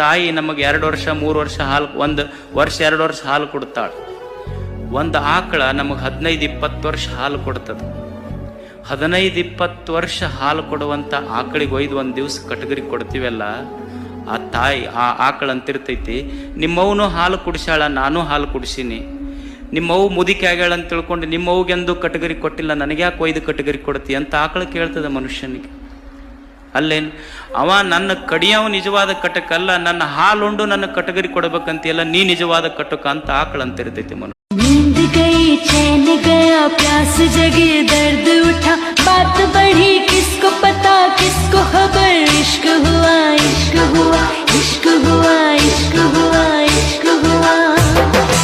ತಾಯಿ ನಮಗೆ 2 ವರ್ಷ 3 ವರ್ಷ ಹಾಲು, 1 ವರ್ಷ 2 ವರ್ಷ ಹಾಲು ಕೊಡ್ತಾಳೆ. ಒಂದು ಆಕಳ ನಮಗೆ 15-20 ವರ್ಷ ಹಾಲು ಕೊಡ್ತದೆ. 15-20 ವರ್ಷ ಹಾಲು ಕೊಡುವಂಥ ಆಕಳಿಗೆ ಒಯ್ದು ಒಂದು ದಿವಸ ಕಟಗರಿ ಕೊಡ್ತೀವಲ್ಲ, ಆ ತಾಯಿ ಆ ಆಕಳ ಅಂತಿರ್ತೈತಿ, ನಿಮ್ಮವನು ಹಾಲು ಕುಡಿಸ್ಯಾಳ, ನಾನು ಹಾಲು ಕುಡಿಸೀನಿ, ನಿಮ್ಮವು ಮುದಿಕೆ ಆಗ್ಯಾಳ ಅಂತ ತಿಳ್ಕೊಂಡು ನಿಮ್ಮವ್ಗೆಂದು ಕಟಗರಿ ಕೊಟ್ಟಿಲ್ಲ, ನನಗೆ ಯಾಕೆ ಒಯ್ದು ಕಟಗರಿ ಕೊಡ್ತಿ ಅಂತ ಆಕಳ ಕೇಳ್ತದೆ ಮನುಷ್ಯನಿಗೆ. ಅಲ್ಲೇನು ಅವ ನನ್ನ ಕಡಿಯವ ನಿಜವಾದ ಕಟಕ ಅಲ್ಲ, ನನ್ನ ಹಾಲುಂಡು ನನ್ನ ಕಟಗರಿ ಕೊಡ್ಬೇಕಂತಿಲ್ಲ, ನೀ ನಿಜವಾದ ಕಟಕ ಅಂತ ಆಕಳ ಅಂತಿರ್ತೈತಿ ಮನುಷ್ಯ. नींद गई चैन गया प्यास जगी दर्द उठा बात बढ़ी किसको पता किसको खबर इश्क हुआ इश्क हुआ इश्क हुआ इश्क हुआ